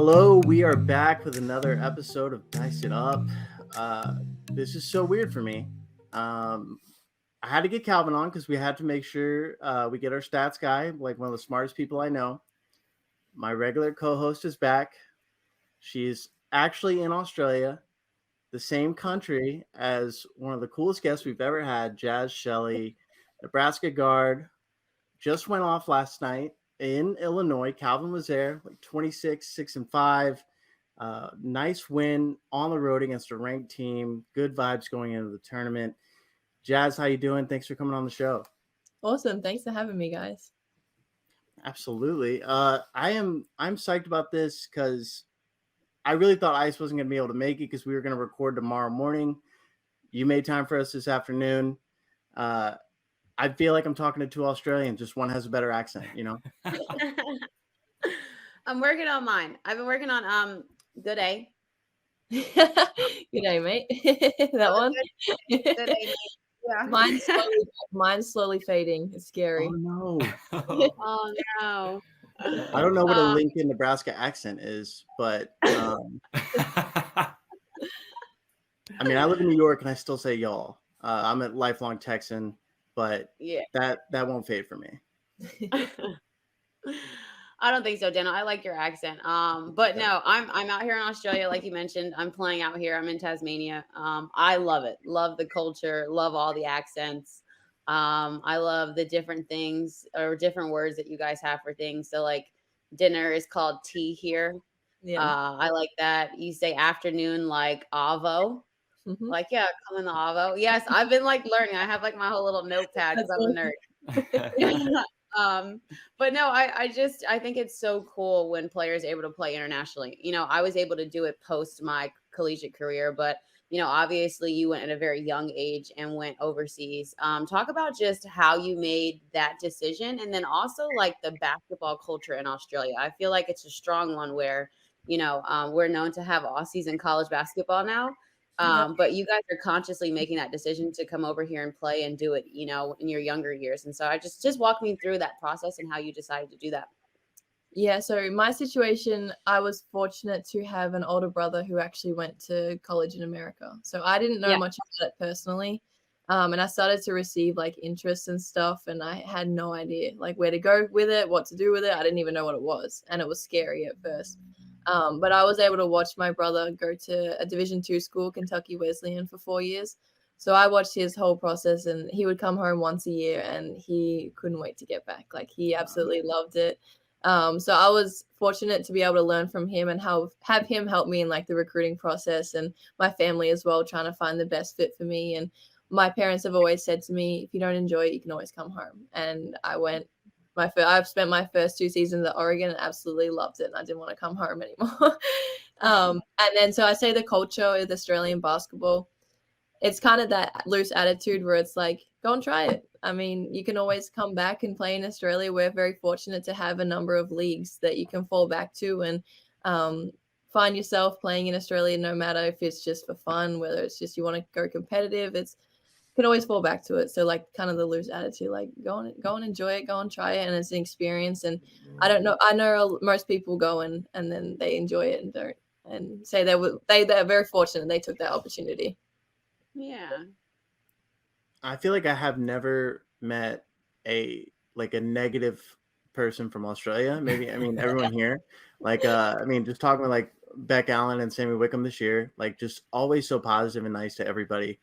Hello, we are back with another episode of Dice It Up. This is so weird for me. I had to get Calvin on because we had to make sure we get our stats guy, like one of the smartest people I know. My regular co-host is back. She's actually in Australia, the same country as one of the coolest guests we've ever had, Jaz Shelley, Nebraska Guard. Just went off last night in Illinois. Calvin was there, like 26, 6-5. Nice win on the road against a ranked team. Good vibes going into the tournament. Jaz, how you doing? Thanks for coming on the show. Awesome. Thanks for having me, guys. Absolutely. I'm psyched about this because I really thought Ice wasn't going to be able to make it because we were going to record tomorrow morning. You made time for us this afternoon. I feel like I'm talking to two Australians. Just one has a better accent, you know? I'm working on mine. I've been working on Good Day. Good day, mate. That one. Good Day. Yeah. Mine's slowly fading. It's scary. Oh, no. Oh, no. I don't know what a Lincoln, Nebraska accent is, but I mean, I live in New York and I still say y'all. I'm a lifelong Texan, but yeah, that won't fade for me. I don't think so, Daniel. I like your accent. But no, I'm out here in Australia, like you mentioned. I'm playing out here. I'm in Tasmania. I love it. Love the culture. Love all the accents. I love the different things or different words that you guys have for things. So like dinner is called tea here. Yeah. I like that. You say afternoon like avo. Mhm. Like, yeah, come in the avo. Yes, I've been like learning. I have like my whole little notepad because I'm a nerd. But no, I think it's so cool when players are able to play internationally. You know, I was able to do it post my collegiate career, but you know, obviously you went at a very young age and went overseas. Talk about just how you made that decision, and then also like the basketball culture in Australia. I feel like it's a strong one where, you know, we're known to have Aussies in college basketball now. But you guys are consciously making that decision to come over here and play and do it, you know, in your younger years. And so I just walk me through that process and how you decided to do that. Yeah, so my situation, I was fortunate to have an older brother who actually went to college in America. So I didn't know much about it personally. And I started to receive like interest and stuff, and I had no idea like where to go with it, what to do with it. I didn't even know what it was, and it was scary at first. But I was able to watch my brother go to a Division II school, Kentucky Wesleyan, for 4 years. So I watched his whole process, and he would come home once a year, and he couldn't wait to get back. Like he absolutely loved it. So I was fortunate to be able to learn from him and have him help me in like the recruiting process, and my family as well, trying to find the best fit for me. And my parents have always said to me, if you don't enjoy it, you can always come home. And I went. I've spent my first 2 seasons at Oregon and absolutely loved it. And I didn't want to come home anymore. And then, so I say the culture with Australian basketball, it's kind of that loose attitude where it's like, go and try it. I mean, you can always come back and play in Australia. We're very fortunate to have a number of leagues that you can fall back to and find yourself playing in Australia, no matter if it's just for fun, whether it's just you want to go competitive. Can always fall back to it. So like kind of the loose attitude, like go and enjoy it, go and try it, and it's an experience. And I know most people go and then they enjoy it and don't, and say they're very fortunate they took that opportunity. Yeah. I feel like I have never met a negative person from Australia. Maybe everyone here. Like just talking with like Beck Allen and Sammy Wickham this year, like just always so positive and nice to everybody.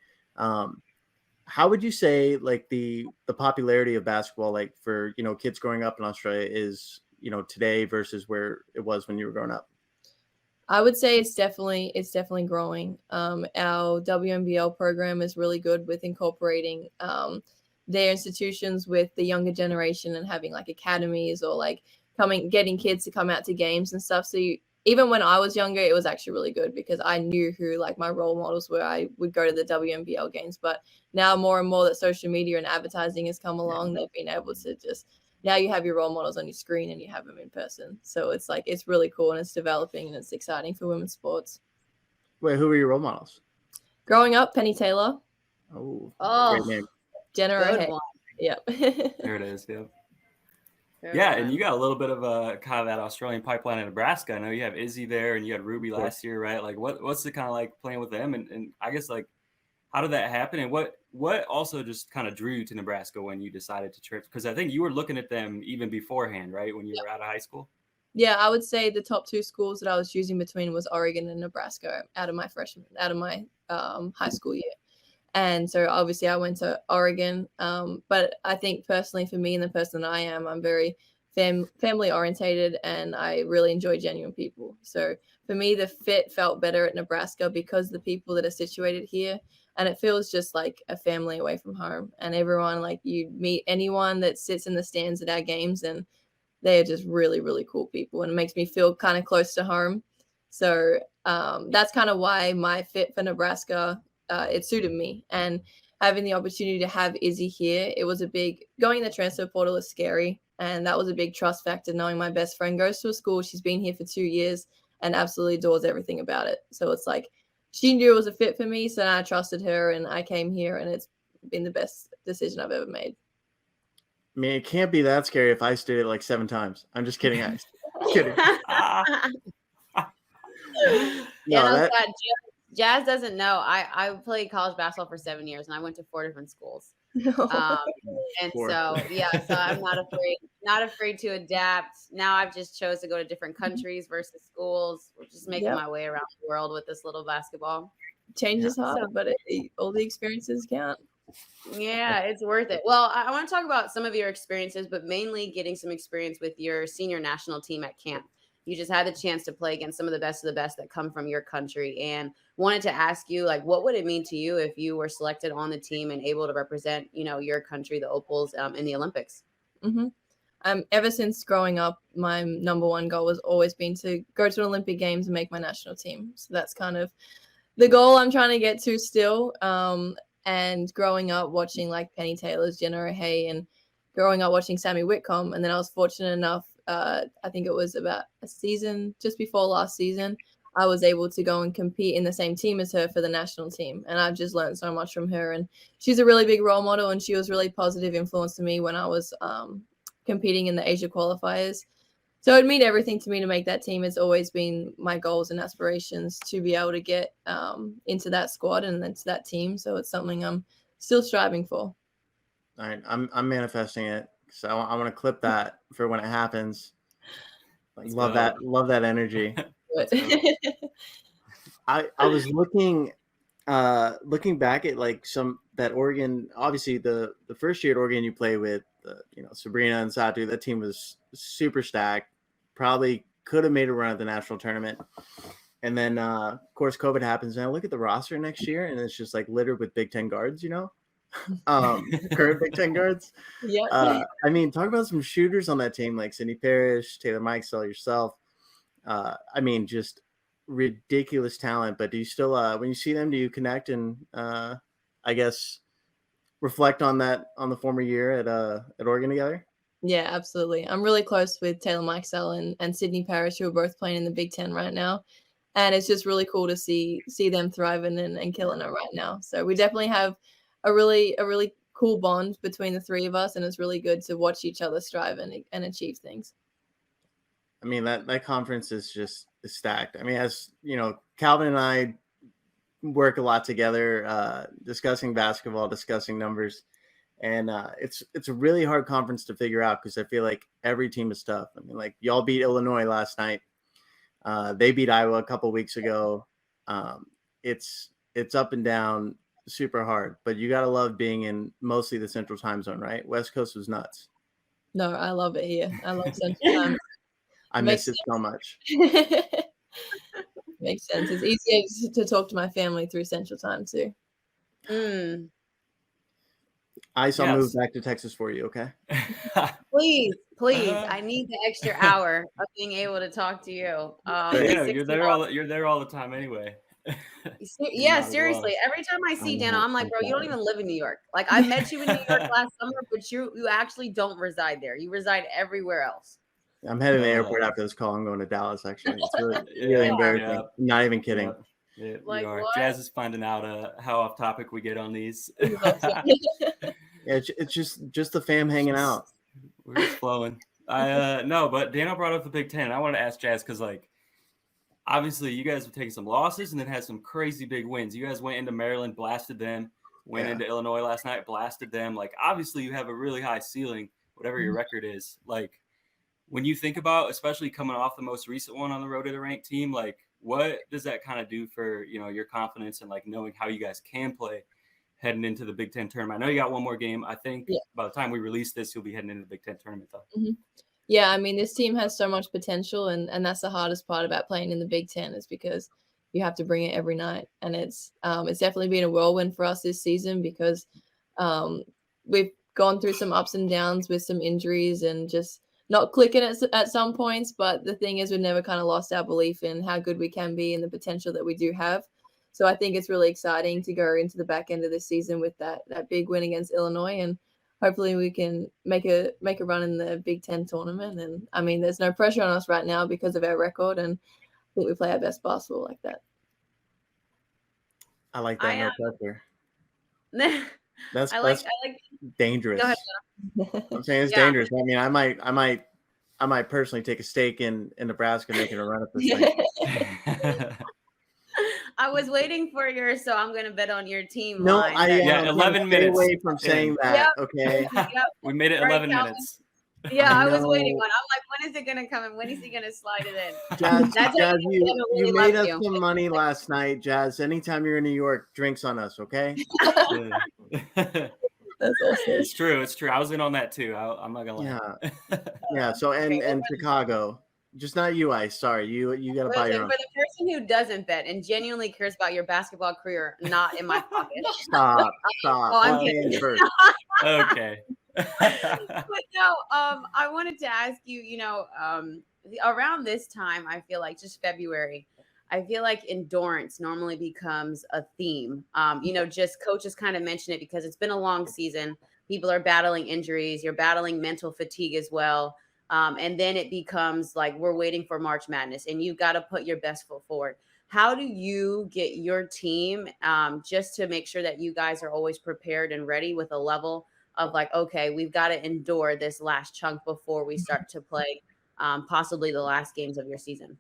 How would you say like the popularity of basketball, like for, you know, kids growing up in Australia is, you know, today versus where it was when you were growing up? I would say it's definitely growing. Our WNBL program is really good with incorporating their institutions with the younger generation and having like academies or like getting kids to come out to games and stuff. So even when I was younger, it was actually really good because I knew who like my role models were. I would go to the WNBL games, but now more and more that social media and advertising has come along, they've been able to just, now you have your role models on your screen and you have them in person. So it's like, it's really cool and it's developing and it's exciting for women's sports. Wait, who were your role models? Growing up, Penny Taylor. Oh, great name. Jenna O'Hare. one. Yep. There it is. Yep. Yeah, and you got a little bit of a kind of that Australian pipeline in Nebraska. I know you have Izzy there, and you had Ruby last year, right? Like, what's it kind of like playing with them? And I guess, like, how did that happen? And what also just kind of drew you to Nebraska when you decided to transfer? Because I think you were looking at them even beforehand, right? When you were out of high school. Yeah, I would say the top two schools that I was choosing between was Oregon and Nebraska out of my high school year. And so obviously I went to Oregon. But I think personally for me and the person that I am, I'm very family orientated and I really enjoy genuine people. So for me, the fit felt better at Nebraska because the people that are situated here, and it feels just like a family away from home. And everyone, like, you meet anyone that sits in the stands at our games and they are just really, really cool people. And it makes me feel kind of close to home. So that's kind of why my fit for Nebraska, it suited me. And having the opportunity to have Izzy here, it was going in the transfer portal is scary. And that was a big trust factor, knowing my best friend goes to a school. She's been here for 2 years and absolutely adores everything about it. So it's like, she knew it was a fit for me. So I trusted her and I came here, and it's been the best decision I've ever made. I mean, it can't be that scary if I stayed it like 7 times. I'm just kidding. I'm kidding. Jazz doesn't know. I played college basketball for 7 years, and I went to 4 different schools. And so I'm not afraid to adapt. Now I've just chose to go to different countries versus schools. We're just making my way around the world with this little basketball. Change is hard, but all the experiences count. Yeah, it's worth it. Well, I want to talk about some of your experiences, but mainly getting some experience with your senior national team at camp. You just had the chance to play against some of the best that come from your country, and wanted to ask you, like, what would it mean to you if you were selected on the team and able to represent, your country, the Opals, in the Olympics? Ever since growing up, my number one goal has always been to go to Olympic Games and make my national team. So that's kind of the goal I'm trying to get to still. And growing up watching like Penny Taylor's, Jenna O'Hay, and growing up watching Sammy Whitcomb. And then I was fortunate enough, I think it was about a season, just before last season, I was able to go and compete in the same team as her for the national team. And I've just learned so much from her. And she's a really big role model, and she was really positive influence to me when I was competing in the Asia qualifiers. So it meant everything to me to make that team. It's always been my goals and aspirations to be able to get into that squad and into that team. So it's something I'm still striving for. All right, I'm manifesting it. So I want to clip that for when it happens. Like, love that energy. I was looking back at like that Oregon. Obviously, the first year at Oregon you play with Sabrina and Satu. That team was super stacked. Probably could have made a run at the national tournament. And then of course COVID happens, and I look at the roster next year, and it's just like littered with Big Ten guards. Current Big Ten guards. Yeah. I mean, talk about some shooters on that team like Sydney Parrish, Taylor Mikesell, yourself. I mean, just ridiculous talent. But do you still, when you see them, do you connect and I guess reflect on the former year at Oregon together? Yeah, absolutely. I'm really close with Taylor Mikesell and Sydney Parrish, who are both playing in the Big Ten right now. And it's just really cool to see them thriving and killing it right now. So we definitely have a really cool bond between the three of us, and it's really good to watch each other strive and achieve things. I mean, that conference is just stacked. I mean, as you know, Calvin and I work a lot together, discussing basketball, discussing numbers, and it's a really hard conference to figure out because I feel like every team is tough. I mean, like y'all beat Illinois last night. They beat Iowa a couple weeks ago. It's up and down, super hard, but you gotta love being in mostly the Central Time Zone, right? West Coast was nuts. No, I love it here. I love Central Time. I miss it so much. Makes sense. It's easier to talk to my family through Central Time too. I'll move back to Texas for you, okay? Please. I need the extra hour of being able to talk to you. You're there all the time anyway. Yeah, seriously. Every time I see Dana, I'm like, bro, you don't even live in New York. Like, I met you in New York last summer, but you actually don't reside there. You reside everywhere else. I'm heading to the airport after this call. I'm going to Dallas, actually. It's really embarrassing. Yeah. I'm not even kidding. Yeah, like, we are. What? Jazz is finding out how off topic we get on these. It's just the fam hanging out. We're just flowing. No, but Daniel brought up the Big Ten. I wanted to ask Jazz because, like, obviously you guys have taken some losses and then had some crazy big wins. You guys went into Maryland, blasted them. Went into Illinois last night, blasted them. Like, obviously you have a really high ceiling, whatever your record is. Like, when you think about, especially coming off the most recent one on the road at a ranked team, like, what does that kind of do for, your confidence and, like, knowing how you guys can play heading into the Big Ten tournament? I know you got one more game. I think by the time we release this, you'll be heading into the Big Ten tournament, though. Mm-hmm. Yeah, I mean, this team has so much potential, and that's the hardest part about playing in the Big Ten is because you have to bring it every night. And it's definitely been a whirlwind for us this season because we've gone through some ups and downs with some injuries and just not clicking at some points. But the thing is, we've never kind of lost our belief in how good we can be and the potential that we do have. So I think it's really exciting to go into the back end of this season with that big win against Illinois, and hopefully we can make a run in the Big Ten tournament. And I mean, there's no pressure on us right now because of our record, and I think we play our best basketball like that. I like that. No pressure. That's dangerous. Go ahead, I'm saying it's dangerous. I mean, I might personally take a stake in Nebraska making a run at this thing. I was waiting for yours, so I'm going to bet on your team. No, line. 11 minutes away from saying that. Yep. Okay. Yep. We made it 11 minutes. Yeah, I was waiting on. I'm like, when is it going to come and when is he going to slide it in? Jazz, you made us some money last night, Jazz. Anytime you're in New York, drinks on us, okay? That's awesome. It's true. I was in on that too. I'm not gonna lie. Yeah. So and Chicago, just not you, Ice. Sorry, you got to buy your own. For the person who doesn't bet and genuinely cares about your basketball career, not in my pocket. Stop. Oh, I'm kidding. Okay. But no, I wanted to ask you, around this time, I feel like just February, I feel like endurance normally becomes a theme. Just coaches kind of mention it because it's been a long season. People are battling injuries. You're battling mental fatigue as well. And then it becomes like we're waiting for March Madness and you've got to put your best foot forward. How do you get your team just to make sure that you guys are always prepared and ready with a level of like, okay, we've got to endure this last chunk before we start to play possibly the last games of your season?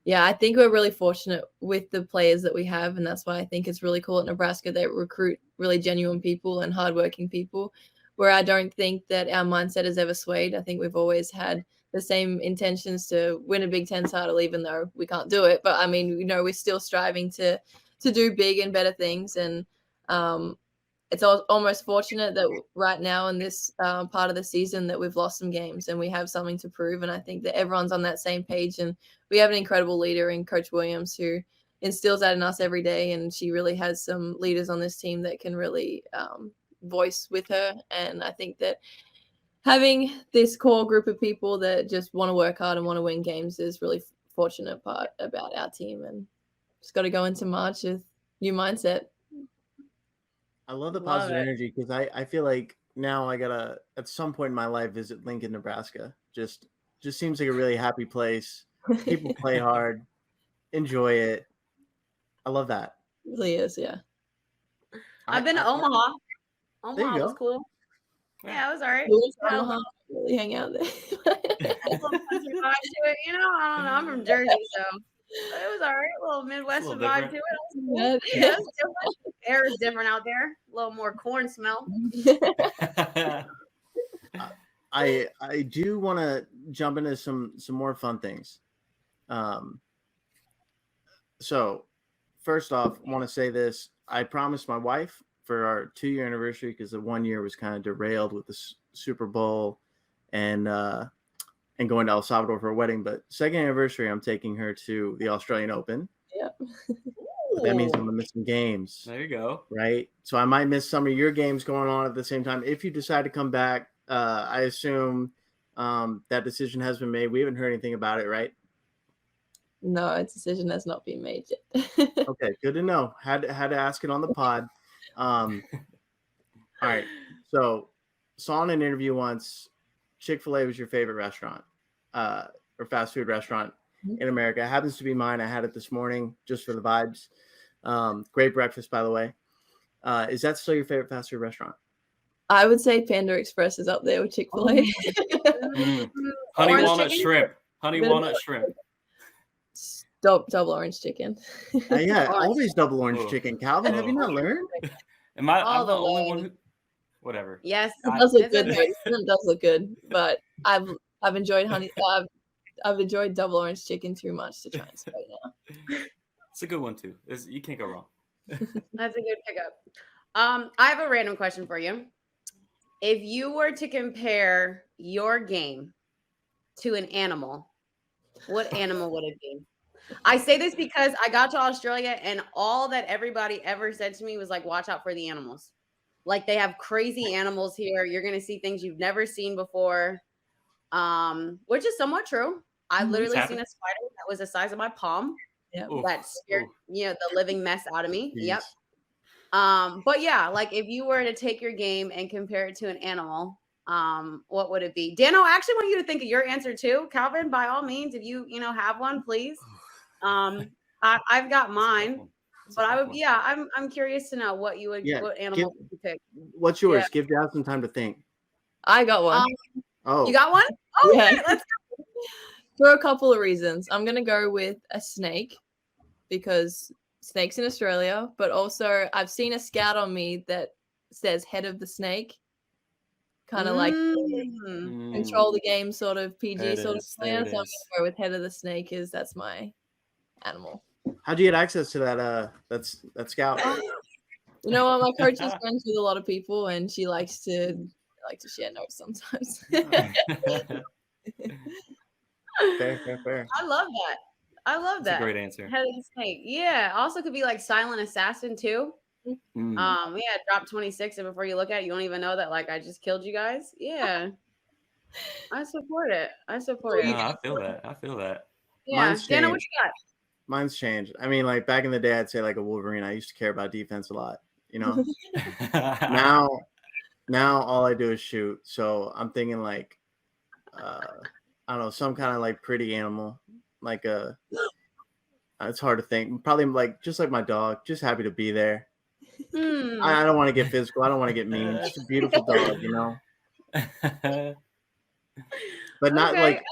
Yeah, I think we're really fortunate with the players that we have. And that's why I think it's really cool at Nebraska that recruit really genuine people and hardworking people, where I don't think that our mindset has ever swayed. I think we've always had the same intentions to win a Big Ten title, even though we can't do it. But I mean, we're still striving to do big and better things. And it's almost fortunate that right now in this part of the season that we've lost some games and we have something to prove. And I think that everyone's on that same page. And we have an incredible leader in Coach Williams who instills that in us every day. And she really has some leaders on this team that can really voice with her. And I think that having this core group of people that just want to work hard and want to win games is really fortunate part about our team. And just got to go into March with new mindset. I love the positive energy because I feel like now I gotta at some point in my life visit Lincoln, Nebraska. Just seems like a really happy place. People play hard, enjoy it. I love that. It really is, yeah. I've been to Omaha. Omaha was cool. Yeah, it was all right. Omaha, really hang out there. I don't know. I'm from Jersey, so it was all right. A little Midwestern vibe to it. Yeah, it was different. Air is different out there. A little more corn smell. I do want to jump into some more fun things. So first off, I want to say this. I promised my wife for our 2-year anniversary, because the 1 year was kind of derailed with the Super Bowl and going to El Salvador for a wedding. But second anniversary, I'm taking her to the Australian Open. Yep. But that means I'm gonna miss some games. There you go. Right. So I might miss some of your games going on at the same time. If you decide to come back, I assume that decision has been made. We haven't heard anything about it, right? No, a decision has not been made yet. Okay, good to know. Had to ask it on the pod. All right. So saw in an interview once, Chick-fil-A was your favorite restaurant, or fast food restaurant in America. It happens to be mine. I had it this morning just for the vibes. Great breakfast, by the way. Is that still your favorite fast food restaurant? I would say Panda Express is up there with Chick-fil-A. Honey Orange walnut chicken? shrimp. Honey Bit of walnut shrimp. Double orange chicken. Yeah, Orange. always double orange Whoa. chicken. Calvin, have you not learned? Am I? All I'm the the only way. one who. Whatever. Yes, It does look it's good. okay. It does look good, but I've enjoyed I've enjoyed double orange chicken too much to try and say now. It's a good one too. You can't go wrong. That's a good pickup. I have a random question for you. If you were to compare your game to an animal, what animal would it be? I say this because I got to Australia and all that everybody ever said to me was like, watch out for the animals. Like they have crazy animals here. You're going to see things you've never seen before, which is somewhat true. I've literally seen a spider that was the size of my palm. Yeah. That scared, the living mess out of me. Jeez. Yep. But yeah, like if you were to take your game and compare it to an animal, what would it be? Dan, I actually want you to think of your answer too. Calvin, by all means, if you have one, please. I've got mine, but I'm curious to know what animal would you pick? What's yours? Give Jaz some time to think. I got one. You got one? Oh, Yeah. okay, let's go. For a couple of reasons. I'm gonna go with a snake because snakes in Australia, but also I've seen a scout on me that says head of the snake. Kind of like control the game sort of PG sort of plan. So I'm gonna go with head of the snake that's my animal. How'd you get access to that scout? You know what? My coach is friends with a lot of people, and she likes to share notes sometimes. Fair. I love that. That's a great answer. Head of the snake. Yeah. Also could be like silent assassin too. Drop 26, and before you look at it, you don't even know that like I just killed you guys. Yeah. I support it. No, I feel that. Yeah. Dana, what you got? Mine's changed. I mean, like back in the day, I'd say like a Wolverine. I used to care about defense a lot, Now all I do is shoot. So I'm thinking like, I don't know, some kind of like pretty animal, like it's hard to think. Probably like just like my dog, just happy to be there. I don't want to get physical. I don't want to get mean. Just a beautiful dog, But not like,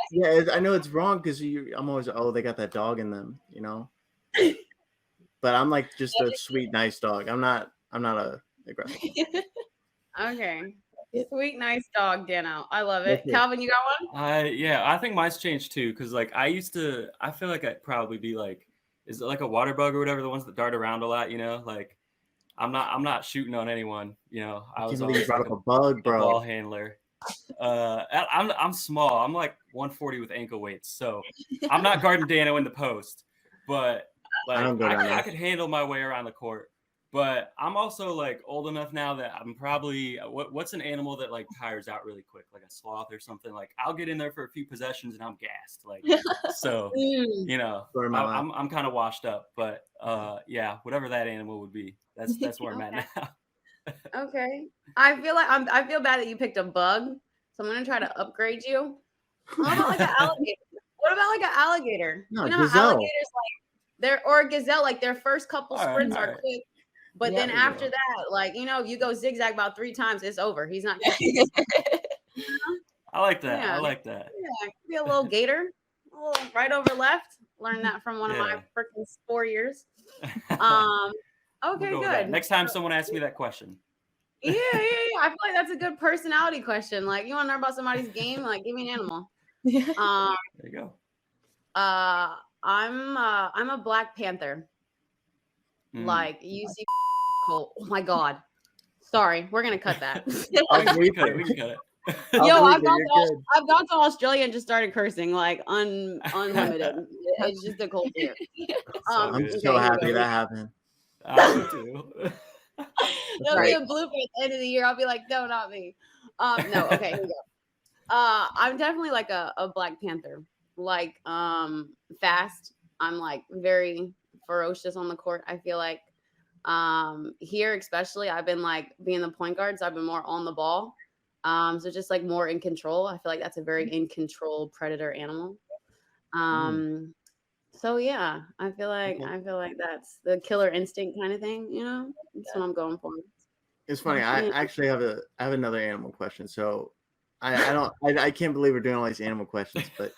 I know it's wrong because I'm always, they got that dog in them, But I'm like just a sweet, nice dog. I'm not a aggressive. Okay. Sweet, nice dog, Dano. I love it. Calvin, you got one? I think mine's changed too. Cause like I feel like I'd probably be like, is it like a water bug or whatever? The ones that dart around a lot, like I'm not shooting on anyone, I was always brought like up a bug, bro. Ball handler. I'm small. I'm like 140 with ankle weights, so I'm not guarding Dano in the post, but like I could handle my way around the court. But I'm also like old enough now that I'm probably what's an animal that like tires out really quick, like a sloth or something. Like I'll get in there for a few possessions and I'm gassed. Like so, I'm kind of washed up. But whatever that animal would be, that's where I'm at now. Okay. I feel bad that you picked a bug, so I'm gonna try to upgrade you. What about like an alligator? What about like an alligator? No, how alligators or a gazelle, like their first couple sprints are quick, but then after that, like you go zigzag about 3 times, it's over. He's not. I like that. Yeah. I like that. Yeah, be a little gator, a little right over left. Learned that from one of my freaking 4 years. Okay, good. Next time someone asks me that question. Yeah. I feel like that's a good personality question. Like, you want to know about somebody's game? Like, give me an animal. There you go. I'm a Black Panther. Like, you see, Cole. Oh my God. Sorry, we're gonna cut that. We can cut it. Yo, I've gone to Australia and just started cursing like unlimited. It's just a cold fear. I'm so happy that happened. I would too. There'll be a blooper at the end of the year. I'll be like, no, not me. No, okay, here we go. I'm definitely like a Black Panther. Like fast. I'm like very ferocious on the court. I feel like here especially I've been like being the point guard, so I've been more on the ball. So just like more in control. I feel like that's a very in control predator animal. So yeah, I feel like that's the killer instinct kind of thing, That's what I'm going for. It's funny. I actually have another animal question. So I can't believe we're doing all these animal questions, but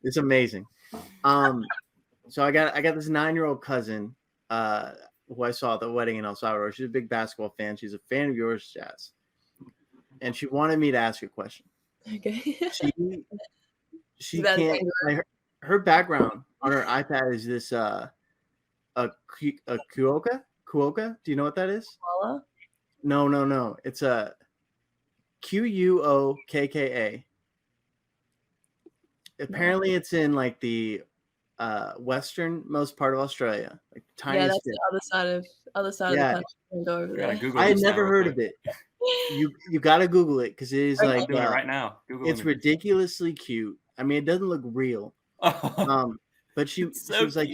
it's amazing. So I got this 9-year-old cousin who I saw at the wedding in El Salvador. She's a big basketball fan. She's a fan of yours, Jazz. And she wanted me to ask you a question. Okay. She can't, like, her background on her iPad is this a Kuoka? Kuoka? Do you know what that is? Koala? No. It's a Quokka. Apparently it's in like the westernmost part of Australia, like tiniest. Yeah, that's the other side of the country. You can go over there. I had never heard of it. You got to Google it because it is like doing it right now. Google it's ridiculously cute. I mean, it doesn't look real. But she was like,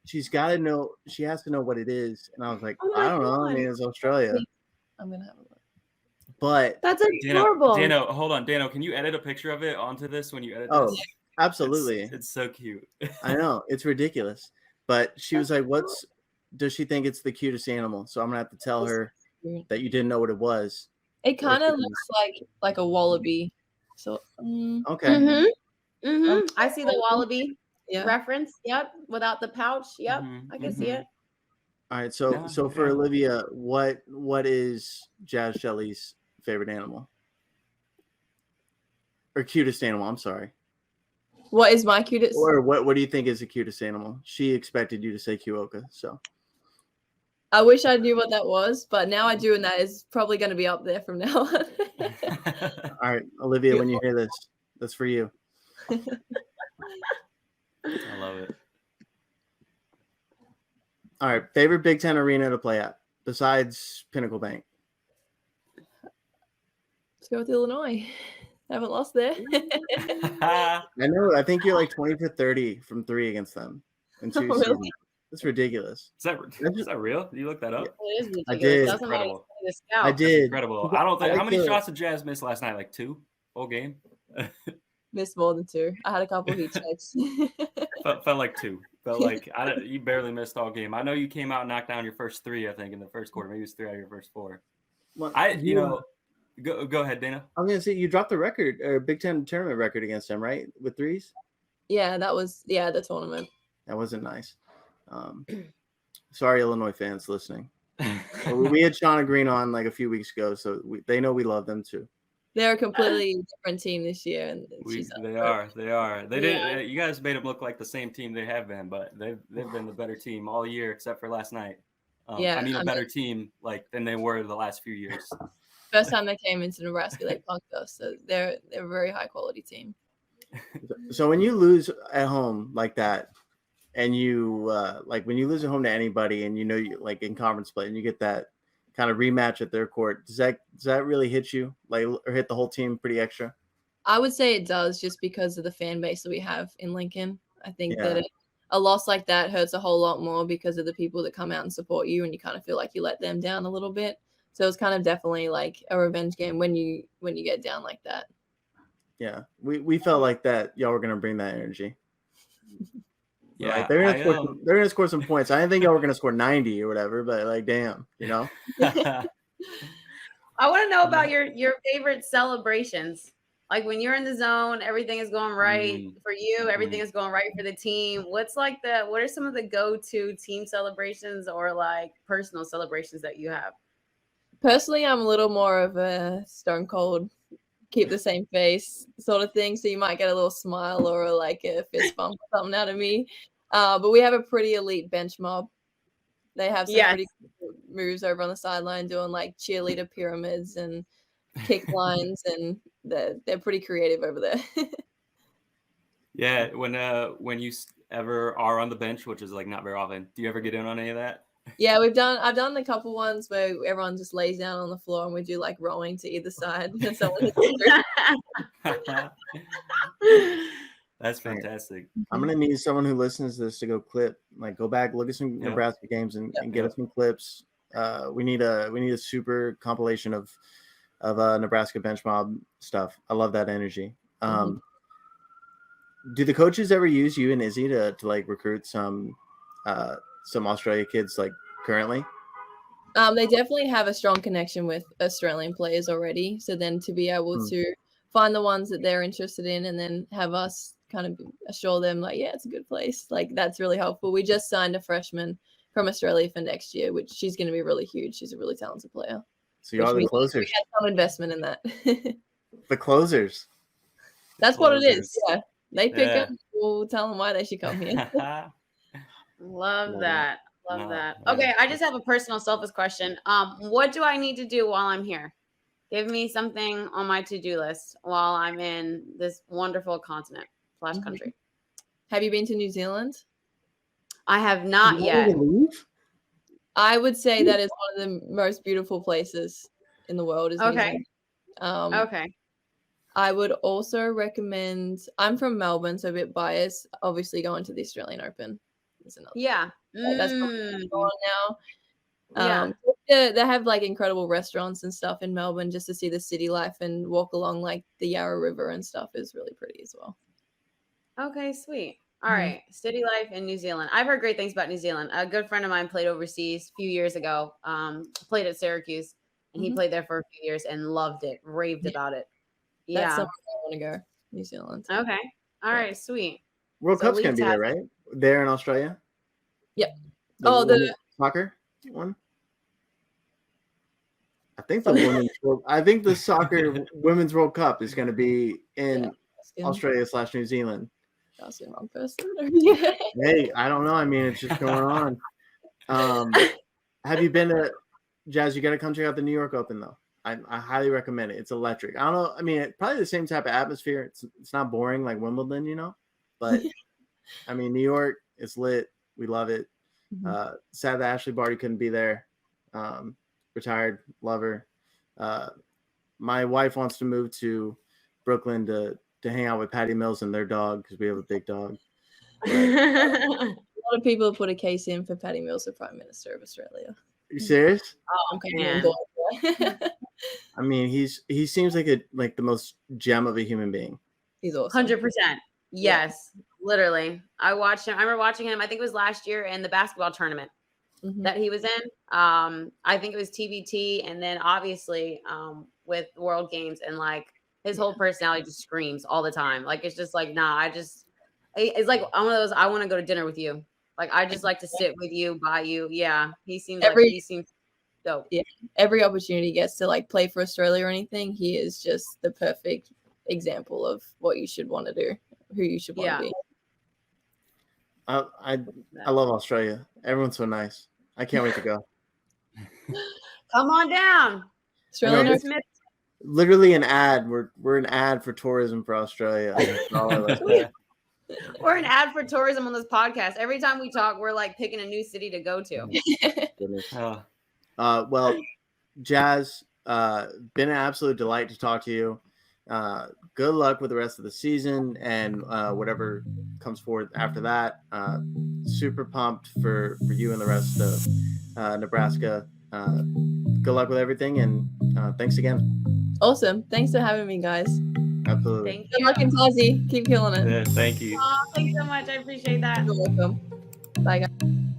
she's got to know. She has to know what it is, and I was like, I don't know. I mean, it's Australia. I'm gonna have a look. But that's adorable. Dano, hold on, Dano. Can you edit a picture of it onto this when you edit this? Oh, absolutely. It's so cute. I know, it's ridiculous. But she was like, does she think it's the cutest animal? So I'm gonna have to tell her that you didn't know what it was. It kind of looks like a wallaby. So okay. I see the wallaby yeah. reference. Yep, without the pouch. Yep, I can see it. All right, so for Olivia, what is Jaz Shelley's favorite animal? Or cutest animal, I'm sorry. What is my cutest? Or what do you think is the cutest animal? She expected you to say Kuoka, so. I wish I knew what that was, but now I do, and that is probably going to be up there from now on. All right, Olivia, when you hear this, that's for you. I love it. All right, favorite Big Ten arena to play at besides Pinnacle Bank? Let's go with Illinois. I haven't lost there. I know. I think you're like 20 for 30 from 3 against them in 2 seasons. Really? That's ridiculous. Is that real? Did you look that up? It is ridiculous. I did. That's Incredible. I did. Incredible. I don't think. How many shots did Jazz miss last night? Like 2 whole game. Missed more than 2. I had a couple heat checks. felt like 2. Felt like you barely missed all game. I know you came out and knocked down your first 3. I think in the first quarter. Maybe it was 3 out of your first 4. Well, Go ahead, Dana. I'm gonna say you dropped the record or Big Ten tournament record against them, right? With 3s. Yeah, that was the tournament. That wasn't nice. Sorry, Illinois fans listening. We had Shauna Green on like a few weeks ago, so they know we love them too. They're a completely different team this year, and they are. They didn't. You guys made them look like the same team they have been, but they've been the better team all year except for last night. A better team than they were the last few years. First time they came into Nebraska, they punked us. So they're a very high quality team. So when you lose at home like that, and you when you lose at home to anybody, and you like in conference play, and you get that kind of rematch at their court, does that really hit you or hit the whole team pretty extra? I would say it does, just because of the fan base that we have in Lincoln. I think that a loss like that hurts a whole lot more because of the people that come out and support you, and you kind of feel like you let them down a little bit. So it's kind of definitely like a revenge game when you get down like that. Yeah, we felt like that y'all were gonna bring that energy. Yeah, like, they're gonna score some points. I didn't think y'all were gonna score 90 or whatever, but like, damn, I want to know about your favorite celebrations. Like when you're in the zone, everything is going right for you. Everything is going right for the team. What are some of the go-to team celebrations or like personal celebrations that you have? Personally, I'm a little more of a stone cold, keep the same face sort of thing. So you might get a little smile or like a fist bump or something out of me. But we have a pretty elite bench mob. They have some pretty cool moves over on the sideline doing like cheerleader pyramids and kick lines, and they're pretty creative over there. Yeah, when you ever are on the bench, which is like not very often, do you ever get in on any of that? Yeah, I've done a couple ones where everyone just lays down on the floor and we do like rowing to either side. And someone That's fantastic. I'm gonna need someone who listens to this to go back, look at some Nebraska games and get us some clips. We need a super compilation of Nebraska bench mob stuff. I love that energy. Do the coaches ever use you and Izzy to like recruit some Australia kids like currently? They definitely have a strong connection with Australian players already. So then to be able to find the ones that they're interested in and then have us kind of assure them like, yeah, it's a good place. Like that's really helpful. We just signed a freshman from Australia for next year, which she's going to be really huge. She's a really talented player. So you are the closers. We had some investment in that. The closers. That's what it is. Yeah. They pick them. We'll tell them why they should come here. Love that. Love that. Okay, I just have a personal selfish question. What do I need to do while I'm here? Give me something on my to-do list while I'm in this wonderful continent / country. Have you been to New Zealand? I have not yet. I would say that is one of the most beautiful places in the world. Is New Zealand. Okay. I would also recommend. I'm from Melbourne, so a bit biased. Obviously, going to the Australian Open. Yeah. That's going on now. They have like incredible restaurants and stuff in Melbourne. Just to see the city life and walk along like the Yarra River and stuff is really pretty as well. Okay, sweet. All right, city life in New Zealand. I've heard great things about New Zealand. A good friend of mine played overseas a few years ago. Played at Syracuse, and he played there for a few years and loved it, raved about it. Yeah, that's somewhere I want to go. New Zealand. Okay. All right, sweet. World Cup's gonna be there, right? There in Australia. Yep. The soccer one. I think the soccer women's World Cup is going to be in Australia / New Zealand. That's the wrong person. Hey, I don't know. I mean, it's just going on. Have you been to Jazz? You got to come check out the New York Open though. I highly recommend it. It's electric. I don't know. I mean, probably the same type of atmosphere. It's not boring like Wimbledon, you know. But I mean, New York, it's lit. We love it. Sad that Ashley Barty couldn't be there. Retired, love her. My wife wants to move to Brooklyn to hang out with Patty Mills and their dog because we have a big dog. A lot of people put a case in for Patty Mills for Prime Minister of Australia. Are you serious? Oh man. I mean, he seems like the most gem of a human being. He's awesome. 100%. Yes, literally. I watched him. I remember watching him. I think it was last year in the basketball tournament that he was in. I think it was TBT, and then obviously with World Games, and like his whole personality just screams all the time. Like it's just like, nah. It's like one of those. I want to go to dinner with you. Like I just like to sit with you, by you. Yeah, he seems dope. Yeah, every opportunity he gets to like play for Australia or anything, he is just the perfect example of what you should want to do, who you should want to be. I love Australia. Everyone's so nice. I can't wait to go. Come on down. Australian literally an ad. We're an ad for tourism for Australia. We're an ad for tourism on this podcast. Every time we talk, we're like picking a new city to go to. Well, Jazz, been an absolute delight to talk to you. Good luck with the rest of the season and whatever comes forward after that. Super pumped for you and the rest of Nebraska. Good luck with everything, and thanks again. Awesome. Thanks for having me, guys. Absolutely. Thank you. Good luck in Tassie. Keep killing it. Yeah, thank you. Oh, thanks so much. I appreciate that. You're welcome. Bye, guys.